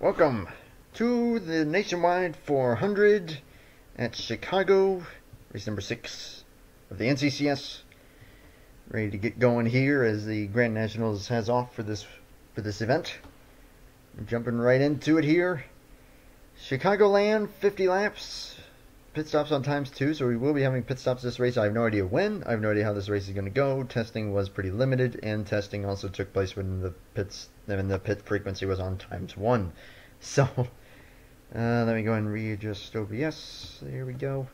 Welcome to the Nationwide 400 at Chicago, race number 6 of the NCCS. Ready to get going here as the Grand Nationals has off for this event. I'm jumping right into it here. Chicagoland, 50 laps, pit stops on times 2, so we will be having pit stops this race. I have no idea when. I have no idea how this race is going to go. Testing was pretty limited, and testing also took place when the pit frequency was on times 1. So, let me go and readjust OBS. There we go.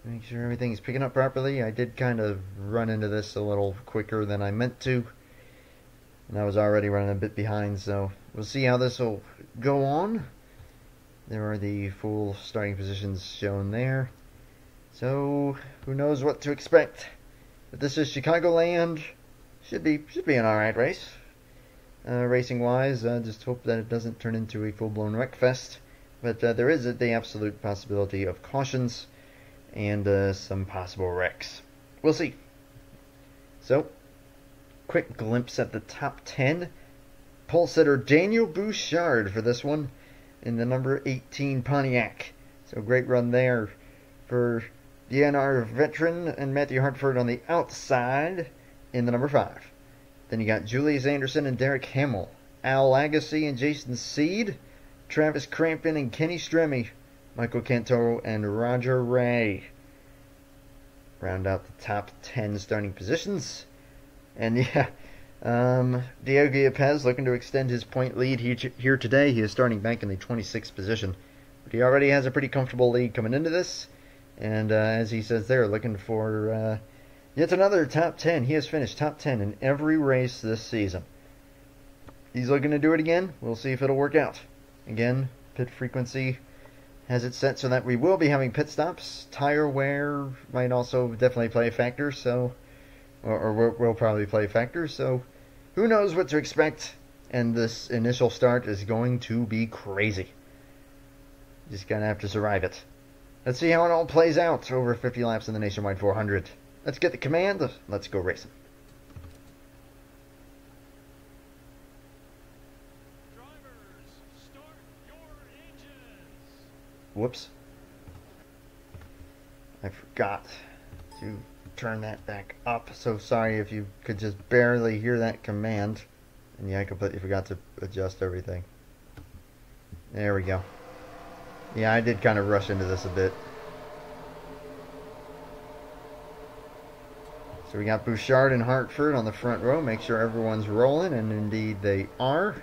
Make sure everything's picking up properly. I did kind of run into this a little quicker than I meant to. And I was already running a bit behind, so we'll see how this will go on. There are the full starting positions shown there. So, who knows what to expect. But this is Chicagoland. Should be an alright race. Racing-wise, just hope that it doesn't turn into a full-blown wreck fest. But there is the absolute possibility of cautions and some possible wrecks. We'll see. So, quick glimpse at the top 10. Pole sitter Daniel Bouchard for this one in the number 18 Pontiac. So great run there for the NR veteran and Matthew Hartford on the outside in the number 5. Then you got Julius Anderson and Derek Hamill, Al Lagasse and Jason Seed, Travis Crampton and Kenny Stremme, Michael Canto and Roger Ray. Round out the top 10 starting positions. And yeah, Diego Yepes looking to extend his point lead here today. He is starting back in the 26th position. But he already has a pretty comfortable lead coming into this. And as he says there, looking for yet another top 10. He has finished top 10 in every race this season. He's looking to do it again. We'll see if it'll work out. Again, pit frequency has it set so that we will be having pit stops. Tire wear might also definitely play a factor, so or will probably play a factor. So who knows what to expect. And this initial start is going to be crazy. Just gonna have to survive it. Let's see how it all plays out over 50 laps in the Nationwide 400. Let's get the command. Let's go racing. Drivers, start your engines. Whoops. I forgot to turn that back up. So sorry if you could just barely hear that command. And yeah, I completely forgot to adjust everything. There we go. Yeah, I did kind of rush into this a bit. So we got Bouchard and Hartford on the front row. Make sure everyone's rolling, and indeed they are.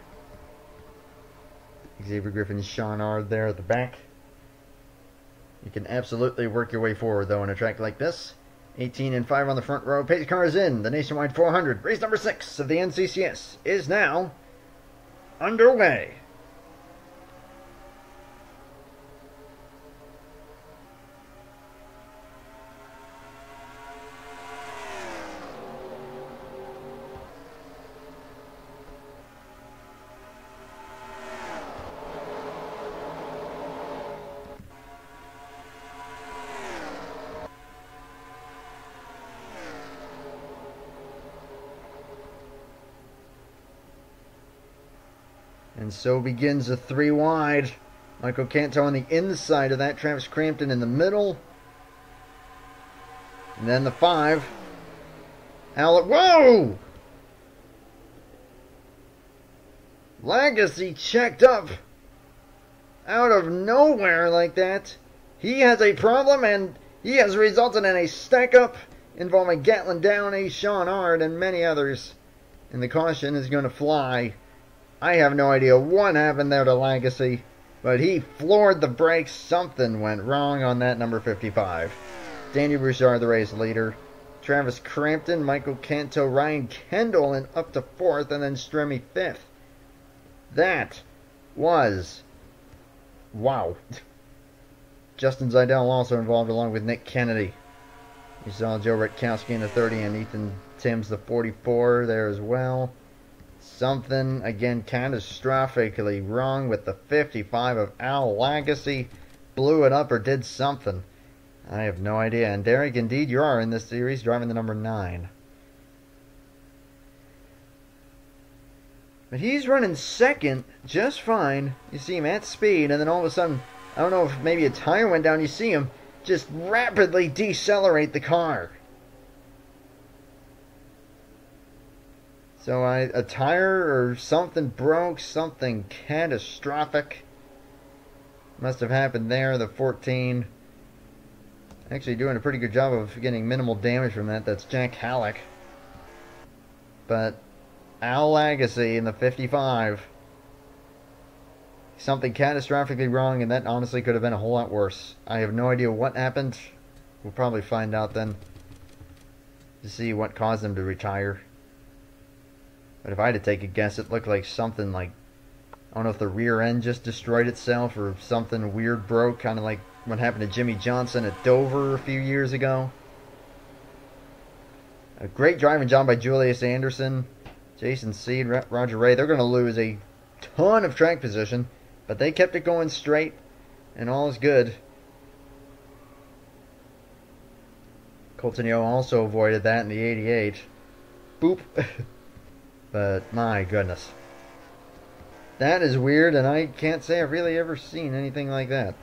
Xavier Griffin and Sean are there at the back. You can absolutely work your way forward, though, on a track like this. 18 and 5 on the front row. Pace car is in. The Nationwide 400, race number 6 of the NCCS, is now underway. And so begins the 3 wide. Michael Canto on the inside of that. Travis Crampton in the middle. And then the 5. Whoa! Lagasse checked up. Out of nowhere like that. He has a problem, and he has resulted in a stack up involving Gatlin Downey, Sean Ard, and many others. And the caution is going to fly. I have no idea what happened there to Lagasse, but he floored the brakes. Something went wrong on that number 55. Daniel Bouchard, the race leader. Travis Crampton, Michael Canto, Ryan Kendall, and up to 4th, and then Stremme 5th. That was... wow. Justin Zidell also involved along with Nick Kennedy. You saw Joe Rutkowski in the 30 and Ethan Timms the 44 there as well. Something, again, catastrophically wrong with the 55 of Al Lagasse. Blew it up or did something. I have no idea. And Derek, indeed, you are in this series, driving the number 9. But he's running second just fine. You see him at speed, and then all of a sudden, I don't know if maybe a tire went down, you see him just rapidly decelerate the car. So a tire or something broke, something catastrophic must have happened there. The 14 actually doing a pretty good job of getting minimal damage from that. That's Jack Halleck. But Al Lagacy in the 55. Something catastrophically wrong, and that honestly could have been a whole lot worse. I have no idea what happened. We'll probably find out then to see what caused him to retire. But if I had to take a guess, it looked like something like, I don't know if the rear end just destroyed itself or something weird broke, kind of like what happened to Jimmy Johnson at Dover a few years ago. A great driving job by Julius Anderson, Jason Seed, Roger Ray. They're going to lose a ton of track position, but they kept it going straight, and all is good. Colton Yo also avoided that in the 88. Boop. But my goodness. That is weird, and I can't say I've really ever seen anything like that.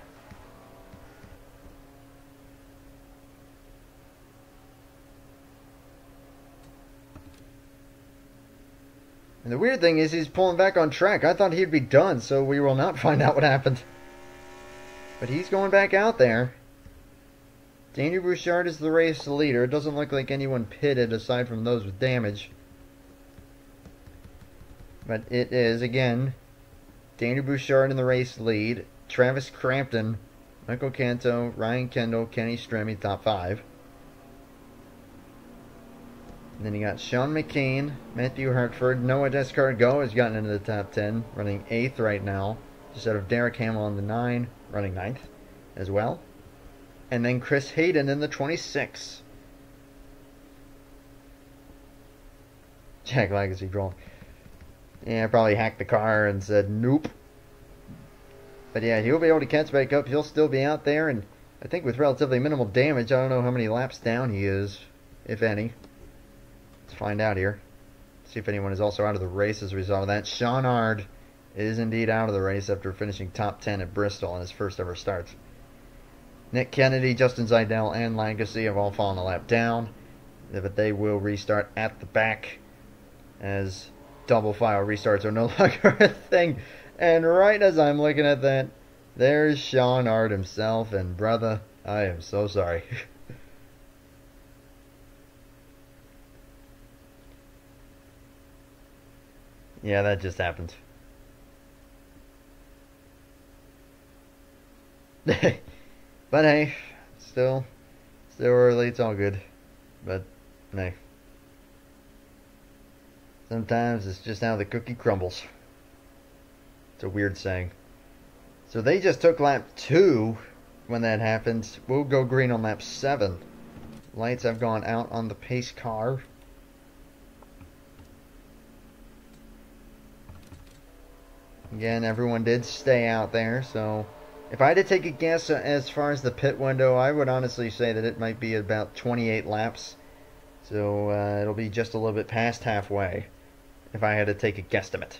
And the weird thing is he's pulling back on track. I thought he'd be done, so we will not find out what happened. But he's going back out there. Daniel Bouchard is the race leader. It doesn't look like anyone pitted aside from those with damage. But it is, again, Daniel Bouchard in the race lead. Travis Crampton, Michael Canto, Ryan Kendall, Kenny Stremme, top 5. And then you got Sean McCain, Matthew Hartford, Noah Descartes-Go has gotten into the top 10, running 8th right now. Just out of Derek Hamill on the 9, running 9th as well. And then Chris Hayden in the 26. Jack Legacy draw. Yeah, probably hacked the car and said nope. But yeah, he'll be able to catch back up. He'll still be out there, and I think with relatively minimal damage. I don't know how many laps down he is, if any. Let's find out here. See if anyone is also out of the race as a result of that. Sean Ard is indeed out of the race after finishing top 10 at Bristol on his first ever start. Nick Kennedy, Justin Zeidel, and Legacy have all fallen a lap down. But they will restart at the back as double file restarts are no longer a thing. And right as I'm looking at that, there's Sean Ard himself. And brother, I am so sorry. Yeah, that just happened. But hey, still early, it's all good. But, hey. Sometimes it's just how the cookie crumbles. It's a weird saying. So they just took lap 2 when that happened. We'll go green on lap 7. Lights have gone out on the pace car. Again, everyone did stay out there, so if I had to take a guess as far as the pit window, I would honestly say that it might be about 28 laps. So it'll be just a little bit past halfway if I had to take a guesstimate.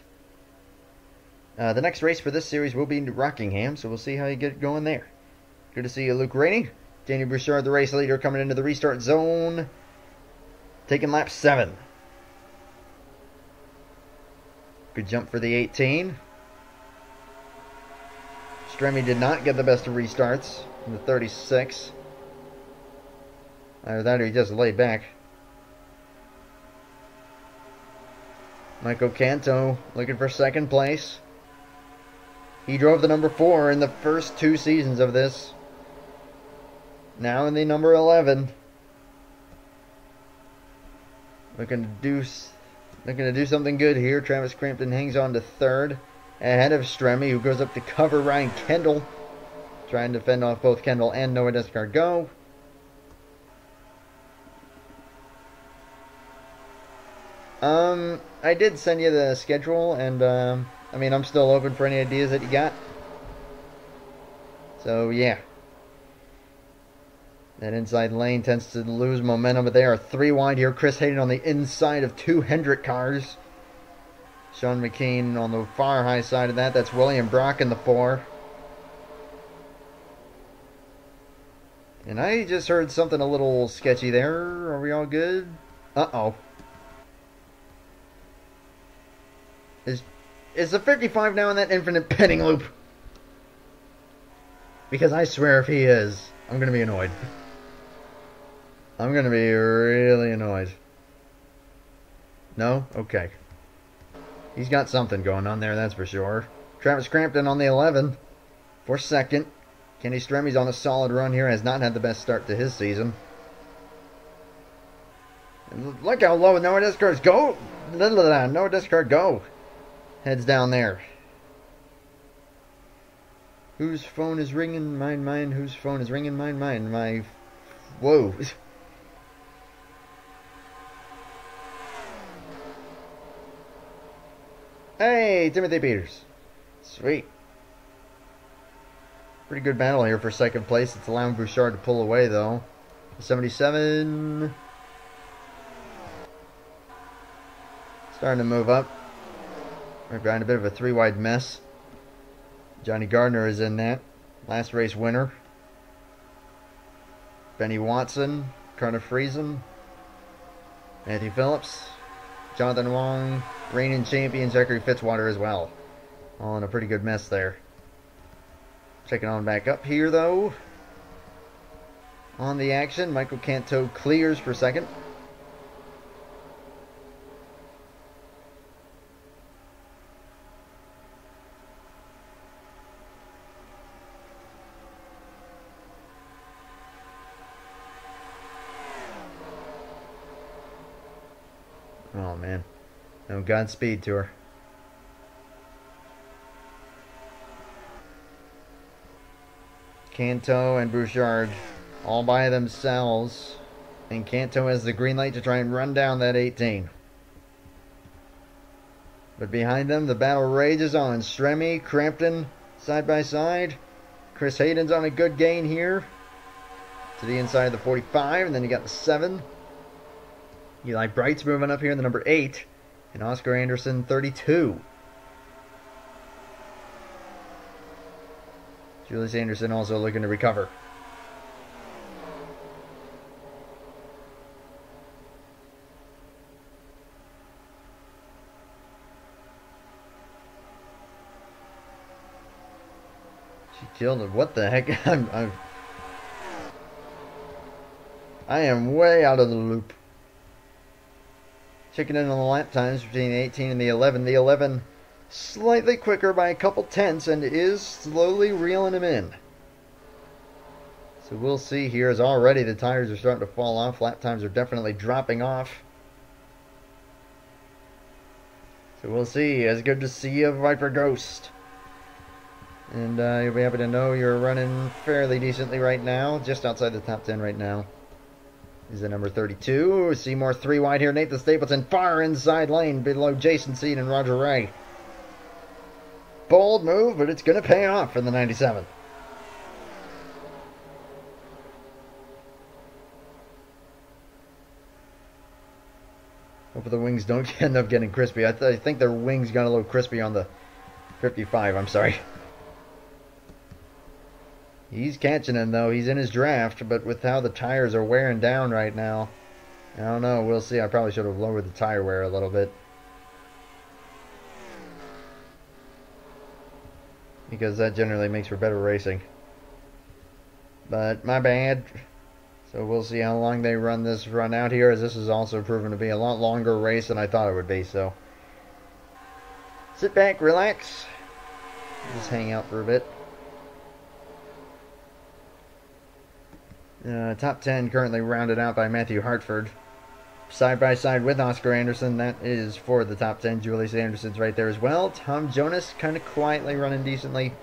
The next race for this series will be in Rockingham, so we'll see how you get going there. Good to see you, Luke Rainey. Daniel Bouchard, the race leader, coming into the restart zone, taking lap 7. Good jump for the 18. Stremme did not get the best of restarts in the 36. Either that or he just laid back. Michael Canto looking for second place. He drove the number 4 in the first 2 seasons of this. Now in the number 11. Looking to do something good here. Travis Crampton hangs on to 3rd. Ahead of Stremme, who goes up to cover Ryan Kendall. Trying to fend off both Kendall and Noah Descartes-Go. I did send you the schedule, and I mean, I'm still open for any ideas that you got. So yeah, that inside lane tends to lose momentum, but they are 3 wide here. Chris Hayden on the inside of 2 Hendrick cars. Sean McCain on the far high side of that. That's William Brock in the 4. And I just heard something a little sketchy there. Are we all good? Uh-oh. Is the 55 now in that infinite pinning loop? Because I swear if he is, I'm going to be annoyed. I'm going to be really annoyed. No? Okay. He's got something going on there, that's for sure. Travis Crampton on the 11 for second. Kenny Stremmy's on a solid run here. Has not had the best start to his season. And look how low Noah Discards go. Noah Discard go. Heads down there. Whose phone is ringing? Mine. Whose phone is ringing? Mine. My... Whoa. Hey, Timothy Peters. Sweet. Pretty good battle here for second place. It's allowing Bouchard to pull away, though. 77. Starting to move up. Right behind a bit of a 3-wide mess. Johnny Gardner is in that. Last race winner. Benny Watson. Carter Friesen. Matthew Phillips. Jonathan Wong. Reigning champion Zachary Fitzwater as well. All in a pretty good mess there. Checking on back up here, though. On the action, Michael Canto clears for second. Oh, man. No Godspeed to her. Canto and Bouchard all by themselves. And Canto has the green light to try and run down that 18. But behind them, the battle rages on. Stremme, Crampton, side by side. Chris Hayden's on a good gain here. To the inside of the 45. And then you got the 7. Eli Bright's moving up here in the number 8. And Oscar Anderson, 32. Julius Anderson also looking to recover. She killed him. What the heck? I am way out of the loop. Checking in on the lap times between the 18 and the 11. The 11 slightly quicker by a couple tenths and is slowly reeling him in. So we'll see here as already the tires are starting to fall off. Lap times are definitely dropping off. So we'll see. It's good to see you, Viper Ghost. And you'll be happy to know you're running fairly decently right now. Just outside the top 10 right now. Is the number 32. Seymour 3 wide here. Nathan Stapleton far inside lane below Jason Seed and Roger Ray. Bold move, but it's going to pay off for the 97. Hope the wings don't end up getting crispy. I think their wings got a little crispy on the 55. I'm sorry. He's catching him, though. He's in his draft, but with how the tires are wearing down right now, I don't know. We'll see. I probably should have lowered the tire wear a little bit. Because that generally makes for better racing. But my bad. So we'll see how long they run this run out here, as this is also proven to be a lot longer race than I thought it would be. So sit back, relax, just hang out for a bit. Top 10 currently rounded out by Matthew Hartford. Side by side with Oscar Anderson. That is for the top 10. Julius Anderson's right there as well. Tom Jonas kind of quietly running decently.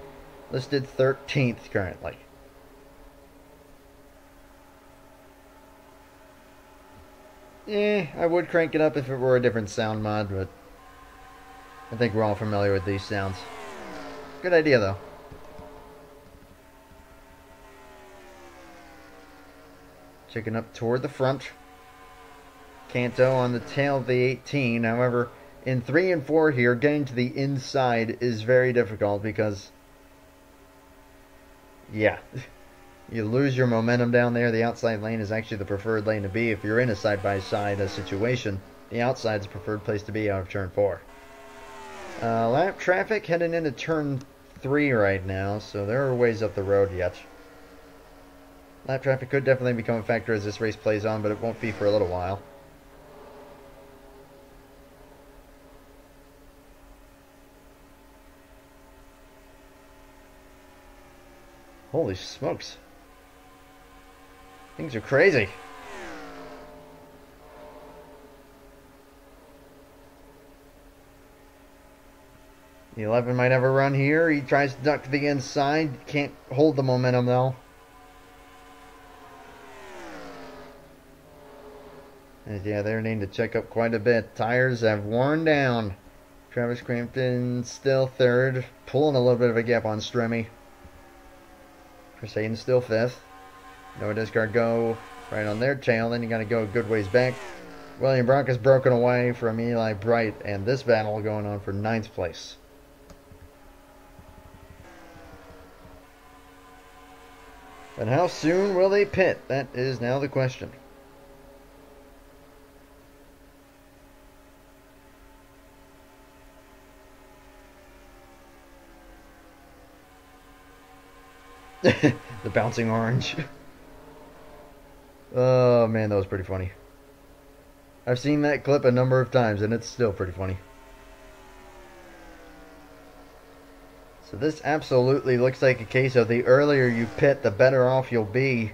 Listed 13th currently. I would crank it up if it were a different sound mod, but I think we're all familiar with these sounds. Good idea, though. Checking up toward the front. Canto on the tail of the 18. However, In 3 and 4 here, getting to the inside is very difficult because, yeah, you lose your momentum down there. The outside lane is actually the preferred lane to be. If you're in a side-by-side situation, the outside is the preferred place to be out of turn 4. Lap traffic heading into turn 3 right now, so there are ways up the road yet. Lap traffic could definitely become a factor as this race plays on, but it won't be for a little while. Holy smokes. Things are crazy. The 11 might have a run here. He tries to duck to the inside. Can't hold the momentum though. And yeah, they're needing to check up quite a bit. Tires have worn down. Travis Crampton still third. Pulling a little bit of a gap on Stremme. Chris Hayden still fifth. Noah Discard go right on their tail. Then you got to go a good ways back. William Brock is broken away from Eli Bright. And this battle going on for 9th place. But how soon will they pit? That is now the question. The bouncing orange. Oh man, that was pretty funny. I've seen that clip a number of times and it's still pretty funny. So this absolutely looks like a case of the earlier you pit, the better off you'll be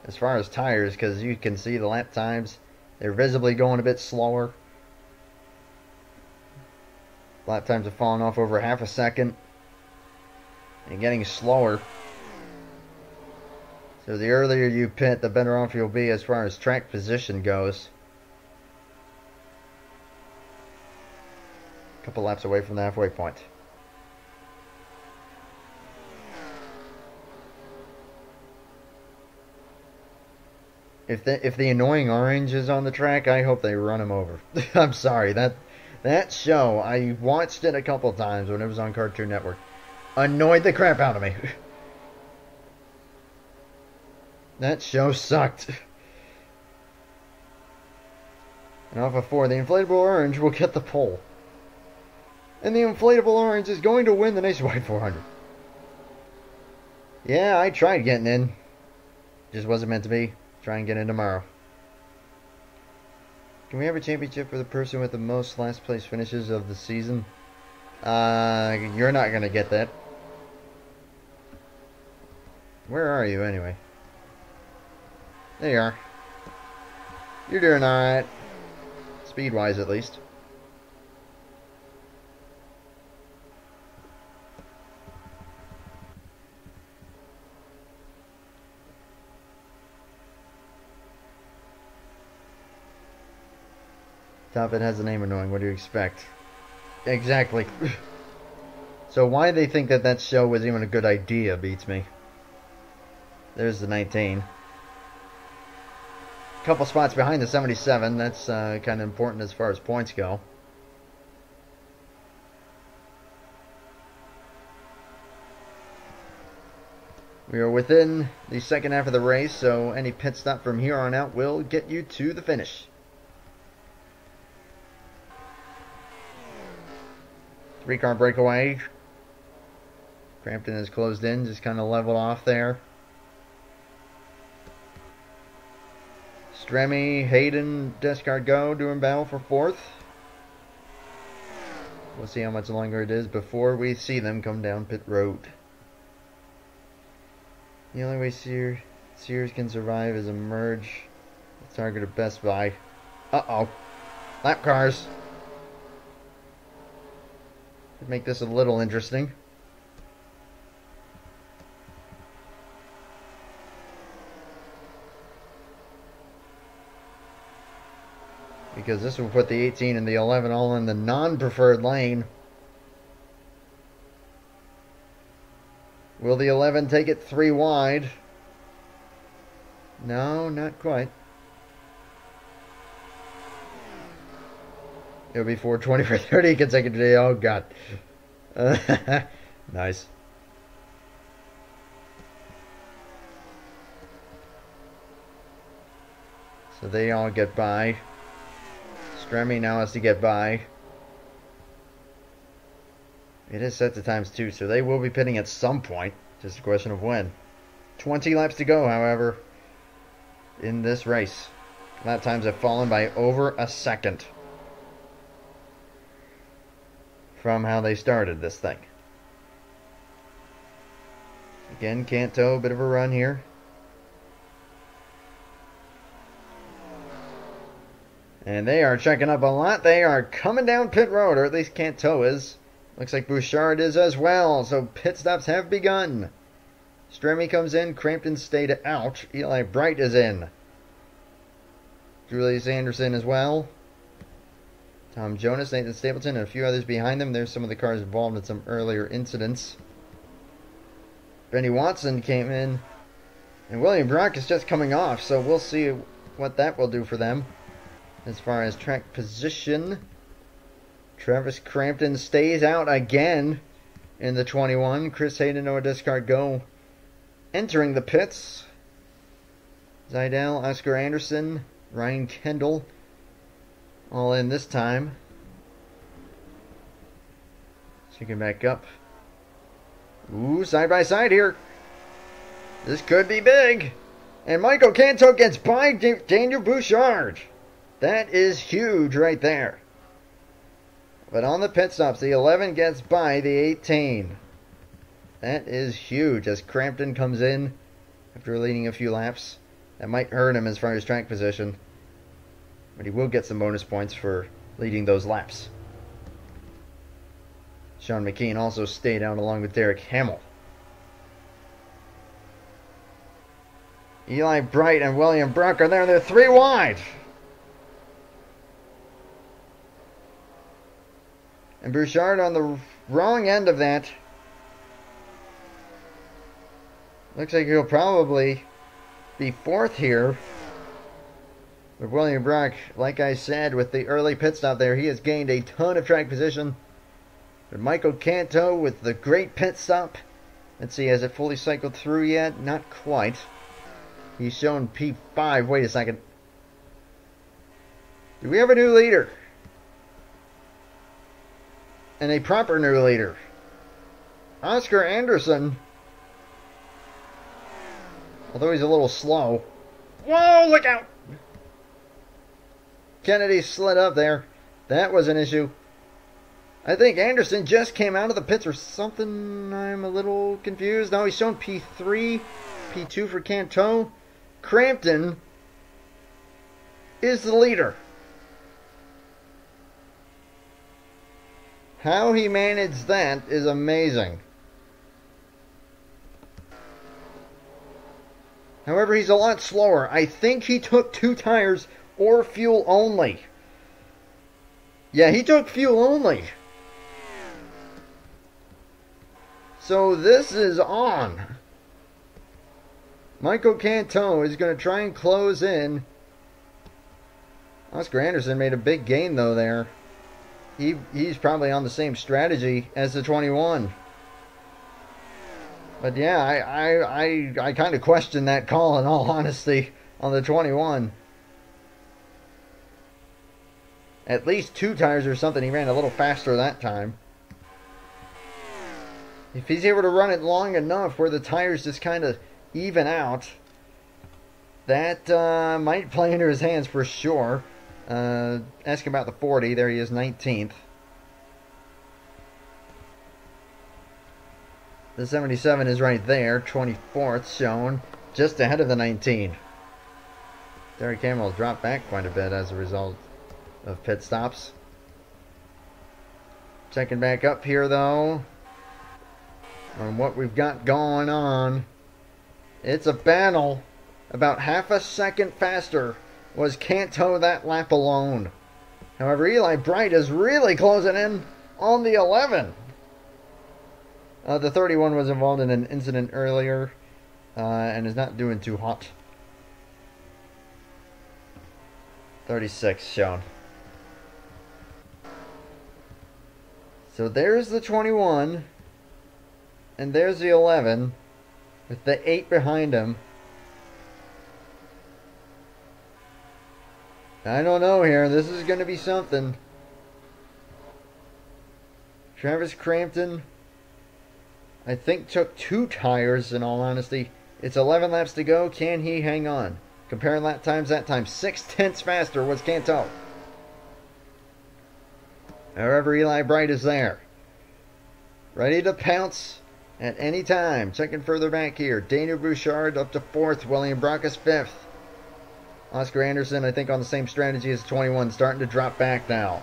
as far as tires, because you can see the lap times. They're visibly going a bit slower. Lap times have fallen off over half a second and getting slower. So the earlier you pit, the better off you'll be as far as track position goes. A couple laps away from the halfway point. If the annoying orange is on the track, I hope they run him over. I'm sorry, that show, I watched it a couple times when it was on Cartoon Network. Annoyed the crap out of me. That show sucked. And off of 4, the inflatable orange will get the pole. And the inflatable orange is going to win the Nationwide 400. Yeah, I tried getting in. Just wasn't meant to be. Try and get in tomorrow. Can we have a championship for the person with the most last place finishes of the season? You're not going to get that. Where are you anyway? There you are. You're doing alright. Speed-wise, at least. Top It has the name annoying. What do you expect? Exactly. So why they think that show was even a good idea beats me. There's the 19. Couple spots behind the 77. That's kind of important as far as points go. We are within the second half of the race, so any pit stop from here on out will get you to the finish. 3-car breakaway. Crampton is closed in, just kind of leveled off there. Stremme, Hayden, Descard Go doing battle for 4th. We'll see how much longer it is before we see them come down pit road. The only way Sears can survive is a merge. The target of Best Buy. Uh-oh. Lap cars. Could make this a little interesting. Because this will put the 18 and the 11 all in the non-preferred lane. Will the 11 take it 3 wide? No, not quite. It'll be 420 for 30 consecutive days. Oh, God. Nice. So they all get by. Stremme now has to get by. It is set to ×2, so they will be pitting at some point. Just a question of when. 20 laps to go, however, in this race. Lap times have fallen by over a second from how they started this thing. Again, Canto, a bit of a run here. And they are checking up a lot. They are coming down pit road, or at least Canto is. Looks like Bouchard is as well, so pit stops have begun. Stremme comes in, Crampton stayed out. Eli Bright is in. Julius Anderson as well. Tom Jonas, Nathan Stapleton, and a few others behind them. There's some of the cars involved in some earlier incidents. Benny Watson came in, and William Brock is just coming off, so we'll see what that will do for them. As far as track position, Travis Crampton stays out again in the 21. Chris Hayden, Noah Discard go entering the pits. Zidell, Oscar Anderson, Ryan Kendall all in this time. Checking back up. Ooh, side by side here. This could be big. And Michael Canto gets by Daniel Bouchard. That is huge right there. But on the pit stops, the 11 gets by the 18. That is huge as Crampton comes in after leading a few laps. That might hurt him as far as track position. But he will get some bonus points for leading those laps. Sean McKean also stayed out along with Derek Hamill. Eli Bright and William Brock are there. They're 3 wide. And Bouchard on the wrong end of that. Looks like he'll probably be 4th here. But William Brock, like I said, with the early pit stop there, he has gained a ton of track position. But Michael Canto with the great pit stop. Let's see, has it fully cycled through yet? Not quite. He's shown P5. Wait a second. Do we have a new leader? And a proper new leader. Oscar Anderson. Although he's a little slow. Whoa, look out! Kennedy slid up there. That was an issue. I think Anderson just came out of the pits or something. I'm a little confused. No, he's shown P3. P2 for Canto. Crampton is the leader. How he managed that is amazing. However, he's a lot slower. I think he took 2 tires or fuel only. Yeah, he took fuel only. So this is on. Michael Canto is going to try and close in. Oscar Anderson made a big gain though there. He's probably on the same strategy as the 21. But yeah, I kind of question that call in all honesty on the 21. At least 2 tires or something. He ran a little faster that time. If he's able to run it long enough where the tires just kind of even out, that might play into his hands for sure. Ask about the 40. There he is, 19th. The 77 is right there, 24th shown, just ahead of the 19. Derek Hamill dropped back quite a bit as a result of pit stops. Checking back up here though on what we've got going on. It's a battle. About half a second faster was Canto that lap alone. However, Eli Bright is really closing in on the 11. The 31 was involved in an incident earlier and is not doing too hot. 36 shown. So there's the 21. And there's the 11. With the 8 behind him. I don't know here. This is going to be something. Travis Crampton, I think, took 2 tires, in all honesty. It's 11 laps to go. Can he hang on? Comparing lap times, that time 6/10 faster was Canto. However, Eli Bright is there. Ready to pounce at any time. Checking further back here. Daniel Bouchard up to 4th. William Brockus 5th. Oscar Anderson, I think, on the same strategy as 21. Starting to drop back now.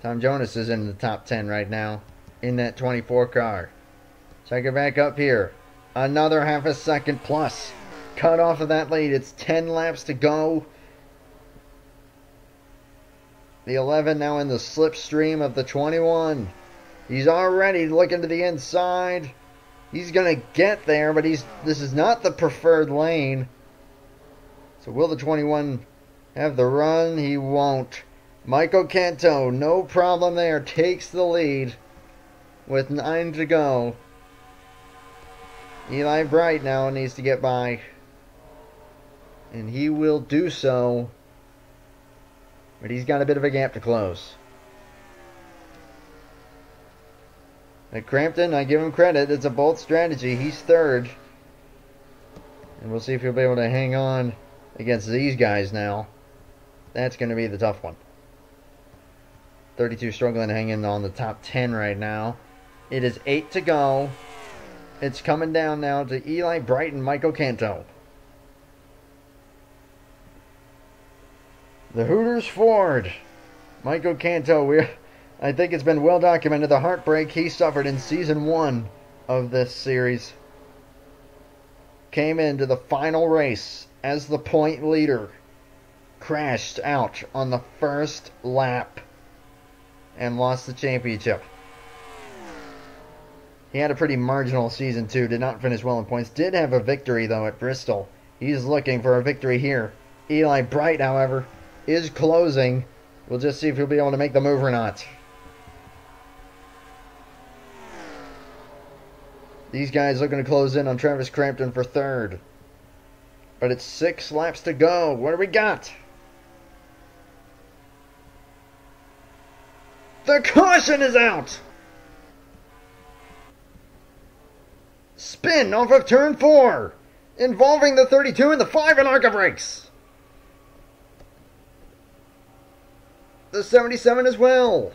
Tom Jonas is in the top 10 right now. In that 24 car. Check it back up here. Another half a second plus. Cut off of that lead. It's 10 laps to go. The 11 now in the slipstream of the 21. He's already looking to the inside. He's going to get there, but this is not the preferred lane. So will the 21 have the run? He won't. Michael Canto, no problem there, takes the lead with 9 to go. Eli Bright now needs to get by. And he will do so. But he's got a bit of a gap to close. At Crampton, I give him credit. It's a bold strategy. He's 3rd. And we'll see if he'll be able to hang on against these guys now. That's going to be the tough one. 32 struggling to hang in on the top 10 right now. It is 8 to go. It's coming down now to Eli Bright and Michael Canto. The Hooters Ford. Michael Canto, I think it's been well documented the heartbreak he suffered in season 1 of this series. Came into the final race as the point leader. Crashed out on the first lap and lost the championship. He had a pretty marginal season too. Did not finish well in points. Did have a victory though at Bristol. He's looking for a victory here. Eli Bright, however, is closing. We'll just see if he'll be able to make the move or not. These guys looking to close in on Travis Crampton for 3rd. But it's 6 laps to go. What do we got? The caution is out! Spin off of turn 4, involving the 32 and the 5 and ARCA brakes. The 77 as well.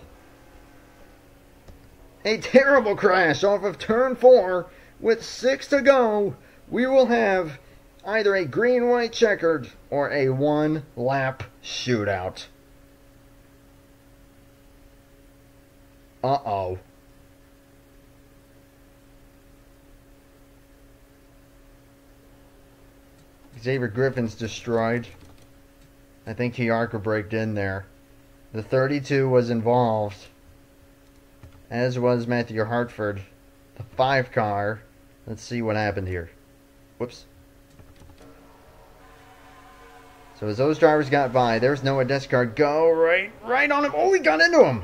A terrible crash off of turn 4 with 6 to go. We will have either a green-white checkered or a 1-lap shootout. Uh-oh. Xavier Griffin's destroyed. I think he ARCA braked in there. The 32 was involved, as was Matthew Hartford. The 5 car. Let's see what happened here. Whoops. So as those drivers got by, there's Noah Descard. Go right on him. Oh, he got into him.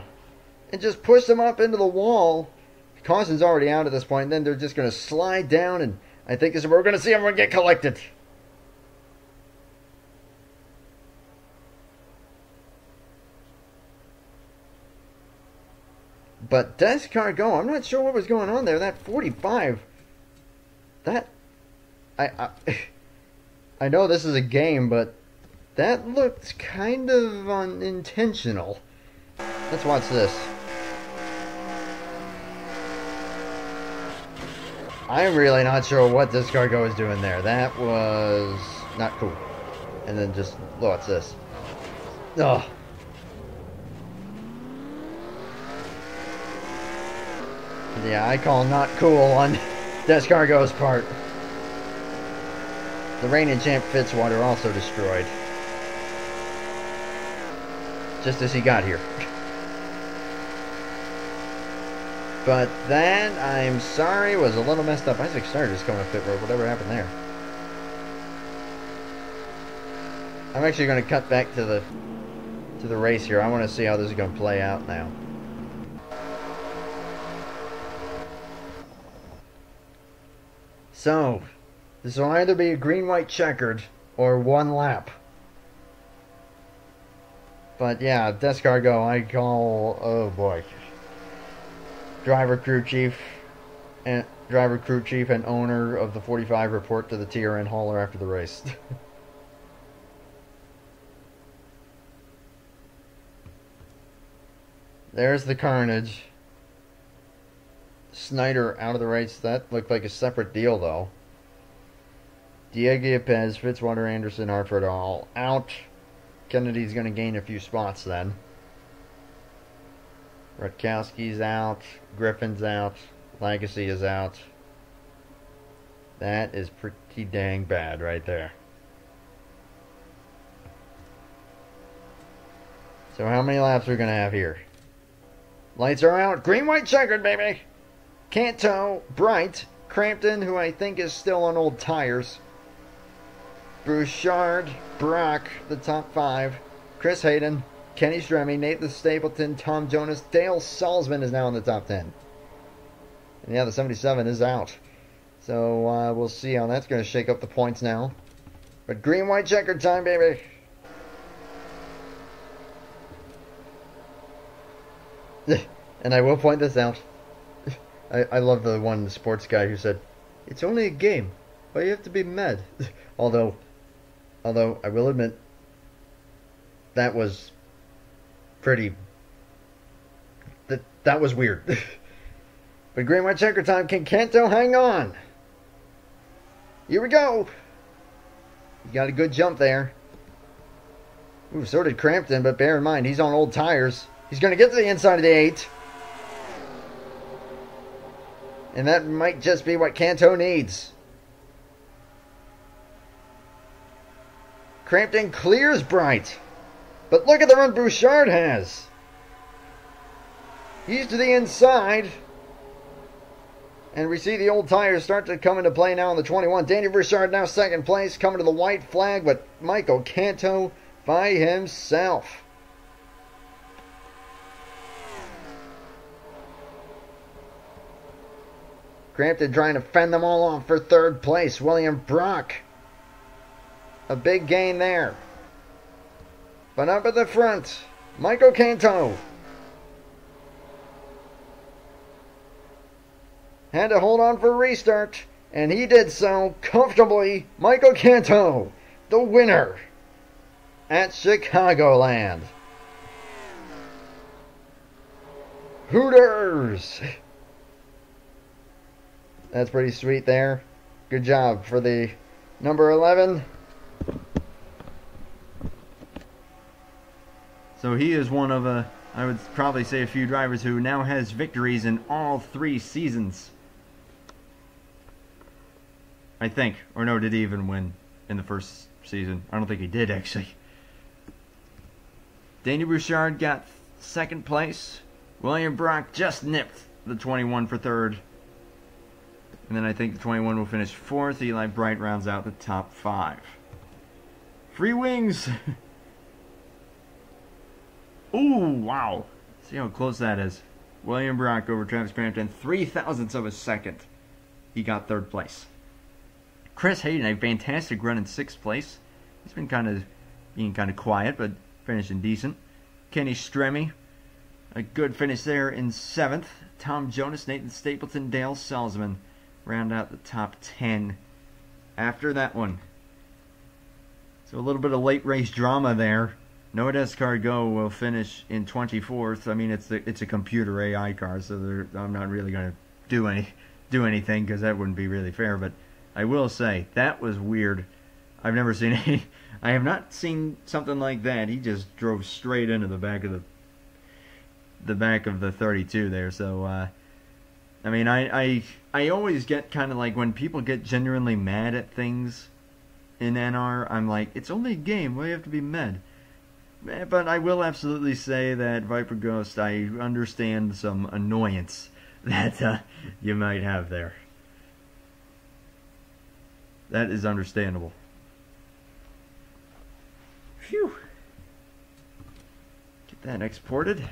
And just pushed him up into the wall. Caution's already out at this point. And then they're just going to slide down. And I think this is where we're going to see everyone get collected. But Descard go. I'm not sure what was going on there. That 45. That... I know this is a game, but that looked kind of unintentional. Let's watch this. I'm really not sure what Descard go is doing there. That was not cool. And then just watch this. Ugh. Yeah, I call not cool on Descargo's part. The reigning champ Fitzwater also destroyed. Just as he got here. But that, I'm sorry, was a little messed up. Isaac Starr just coming up pit road. Whatever happened there. I'm actually going to cut back to the to the race here. I want to see how this is going to play out now. So, this will either be a green-white checkered or one lap. But yeah, Descargo, I call, oh boy, driver, crew chief, and owner of the 45 report to the TRN hauler after the race. There's the carnage. Snyder out of the race. That looked like a separate deal, though. Diego Pez, Fitzwater, Anderson, Hartford all out. Kennedy's going to gain a few spots then. Rutkowski's out. Griffin's out. Legacy is out. That is pretty dang bad right there. So how many laps are we going to have here? Lights are out. Green, white, checkered, baby. Canto, Bright, Crampton, who I think is still on old tires. Bouchard, Brock, the top 5. Chris Hayden, Kenny Stremme, Nathan Stapleton, Tom Jonas, Dale Salzman is now in the top 10. And yeah, the 77 is out. So we'll see how that's going to shake up the points now. But green, white, checkered time, baby. And I will point this out. I love the one sports guy who said, "It's only a game. Why you have to be mad?" although I will admit that was pretty. That was weird. But green, white, checker time. Can Canto hang on? Here we go. You got a good jump there. Ooh, so did Crampton, but bear in mind he's on old tires. He's going to get to the inside of the 8. And that might just be what Canto needs. Crampton clears Bright. But look at the run Bouchard has. He's to the inside. And we see the old tires start to come into play now in the 21. Daniel Bouchard now second place, coming to the white flag, but Michael Canto by himself. Crampton trying to fend them all off for third place. William Brock. A big gain there. But up at the front, Michael Canto. Had to hold on for a restart, and he did so comfortably. Michael Canto, the winner at Chicagoland. Hooters! That's pretty sweet there. Good job for the number 11. So he is one of I would probably say a few drivers who now has victories in all 3 seasons. I think. Or no, did he even win in the first season? I don't think he did, actually. Daniel Bouchard got second place. William Brock just nipped the 21 for third. And then I think the 21 will finish 4th. Eli Bright rounds out the top 5. Free wings! Ooh, wow. See how close that is. William Brock over Travis Crampton. 3 thousandths of a second. He got 3rd place. Chris Hayden, a fantastic run in 6th place. He's been being kind of quiet, but finishing decent. Kenny Stremme, a good finish there in 7th. Tom Jonas, Nathan Stapleton, Dale Salzman round out the top 10 after that one. So a little bit of late race drama there. Noah Descargo will finish in 24th. I mean, it's a computer AI car, so I'm not really going to do anything because that wouldn't be really fair. But I will say that was weird. I've never seen any. I have not seen something like that. He just drove straight into the back of the 32 there. So I mean, I always get kind of like when people get genuinely mad at things in NR. I'm like, it's only a game. Why do you have to be mad? But I will absolutely say that Viper Ghost, I understand some annoyance that you might have there. That is understandable. Phew. Get that exported.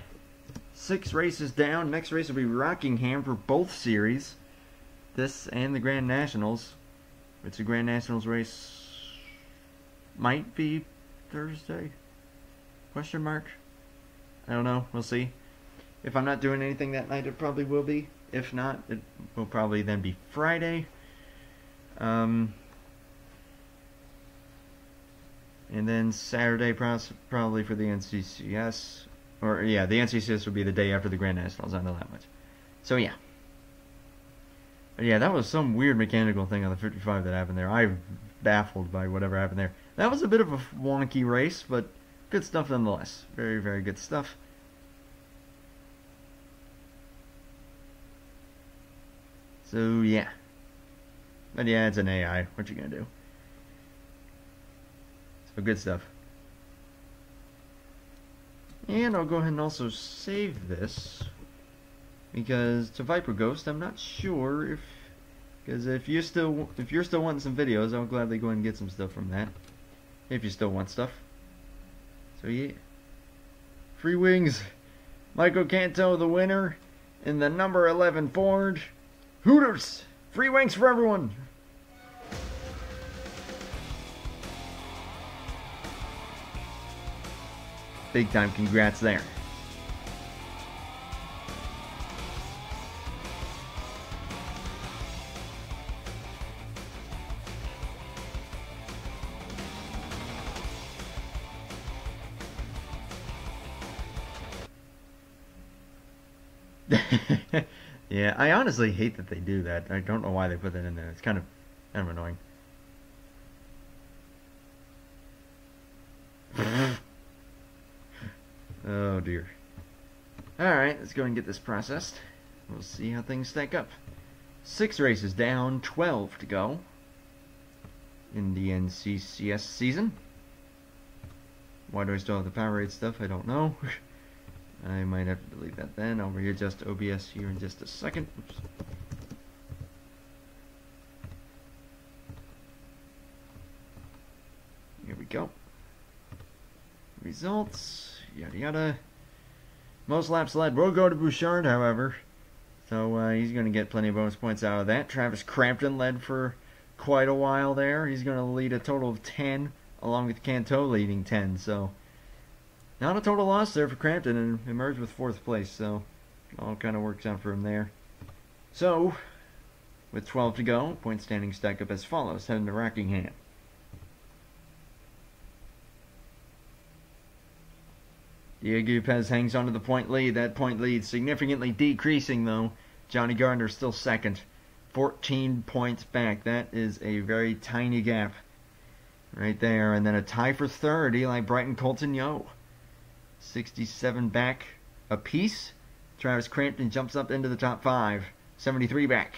6 races down. Next race will be Rockingham for both series. This and the Grand Nationals. It's a Grand Nationals race. Might be Thursday? Question mark? I don't know. We'll see. If I'm not doing anything that night, it probably will be. If not, it will probably then be Friday. And then Saturday probably for the NCCS. Or, yeah, the NCCS will be the day after the Grand Nationals. I know that much. So, yeah. But yeah, that was some weird mechanical thing on the 55 that happened there. I'm baffled by whatever happened there. That was a bit of a wonky race, but good stuff nonetheless. Very, very good stuff. So, yeah. But yeah, it's an AI. What you gonna do? So, good stuff. And I'll go ahead and also save this. Because to Viper Ghost, I'm not sure if... Because if you're still wanting some videos, I'll gladly go ahead and get some stuff from that. If you still want stuff. So, yeah. Free wings. Michael Canto, the winner. In the number 11 Ford. Hooters! Free wings for everyone! Big time congrats there. Yeah, I honestly hate that they do that. I don't know why they put that in there. It's kind of annoying. Oh dear. Alright, let's go and get this processed. We'll see how things stack up. 6 races down, 12 to go in the NCCS season. Why do I still have the power rate stuff? I don't know. I might have to delete that then. I'll readjust OBS here in just a second. Oops. Here we go. Results, yada yada. Most laps led will go to Bouchard, however. So he's going to get plenty of bonus points out of that. Travis Crampton led for quite a while there. He's going to lead a total of 10, along with Canto leading 10. So not a total loss there for Crampton, and emerged with 4th place. So all kind of works out for him there. So with 12 to go, point standings stack up as follows, heading to Rockingham. Diego Pez hangs onto the point lead. That point lead significantly decreasing, though. Johnny Gardner still second. 14 points back. That is a very tiny gap right there. And then a tie for 3rd. Eli Brighton, Colton Yo. 67 back apiece. Travis Crampton jumps up into the top 5. 73 back.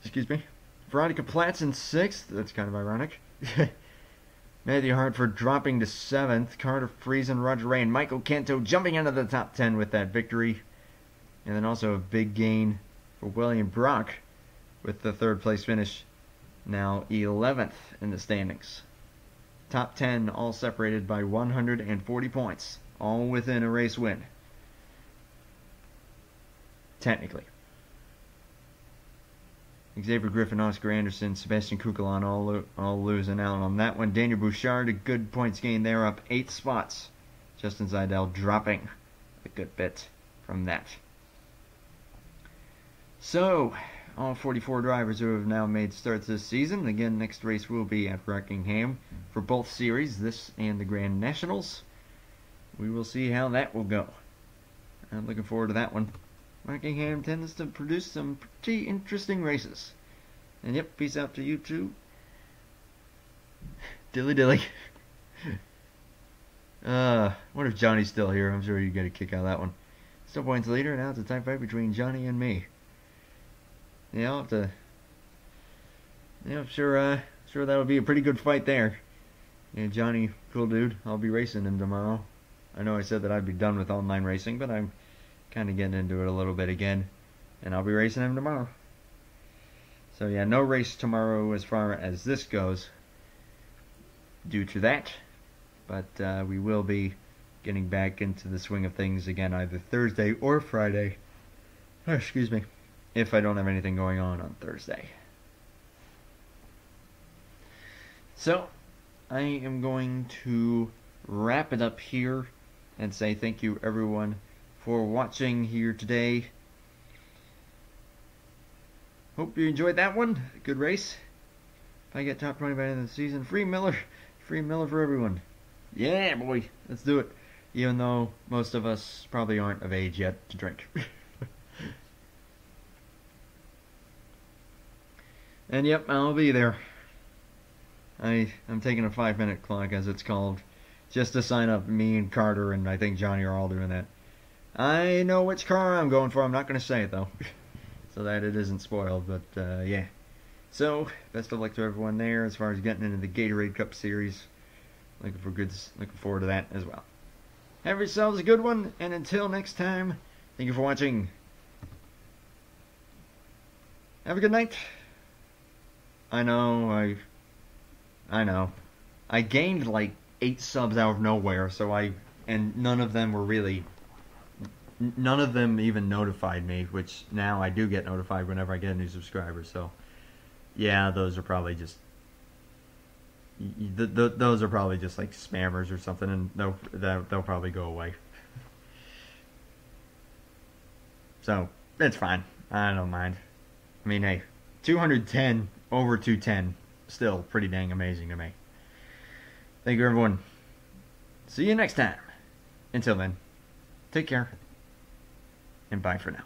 Excuse me. Veronica Platts in 6th. That's kind of ironic. Matthew Hartford dropping to 7th. Carter Friesen, Roger Ray, and Michael Canto jumping into the top 10 with that victory. And then also a big gain for William Brock with the 3rd place finish. Now 11th in the standings. Top 10 all separated by 140 points. All within a race win. Technically. Xavier Griffin, Oscar Anderson, Sebastian Kukulon all losing out on that one. Daniel Bouchard, a good points gain there, up 8 spots. Justin Zidell dropping a good bit from that. So, all 44 drivers who have now made starts this season. Again, next race will be at Rockingham for both series, this and the Grand Nationals. We will see how that will go. I'm looking forward to that one. Rockingham tends to produce some pretty interesting races. And yep, peace out to you too. Dilly dilly. What if Johnny's still here? I'm sure you get a kick out of that one. Still points leader, now it's a tight fight between Johnny and me. Yeah, I'll have to... Yeah, sure that would be a pretty good fight there. Yeah, Johnny, cool dude. I'll be racing him tomorrow. I know I said that I'd be done with online racing, but I'm kind of getting into it a little bit again, and I'll be racing him tomorrow. So yeah, no race tomorrow as far as this goes due to that, but we will be getting back into the swing of things again either Thursday or Friday. Excuse me. If I don't have anything going on Thursday. So, I am going to wrap it up here and say thank you everyone for watching here today. Hope you enjoyed that one. Good race. If I get top 20 by the end of the season, free Miller for everyone. Yeah, boy, let's do it. Even though most of us probably aren't of age yet to drink. And yep, I'll be there. I'm taking a 5-minute clock, as it's called, just to sign up. Me and Carter and I think Johnny are all doing that. I know which car I'm going for. I'm not going to say it though, so that it isn't spoiled. But yeah. So best of luck to everyone there as far as getting into the Gatorade Cup Series. Looking forward to that as well. Have yourselves a good one, and until next time, thank you for watching. Have a good night. I know. I gained like 8 subs out of nowhere, and none of them even notified me, which now I do get notified whenever I get a new subscriber. So yeah, those are probably just those are probably just like spammers or something, and they'll probably go away. So it's fine. I don't mind. I mean, hey, 210 over 210, still pretty dang amazing to me. Thank you, everyone. See you next time. Until then, take care, and bye for now.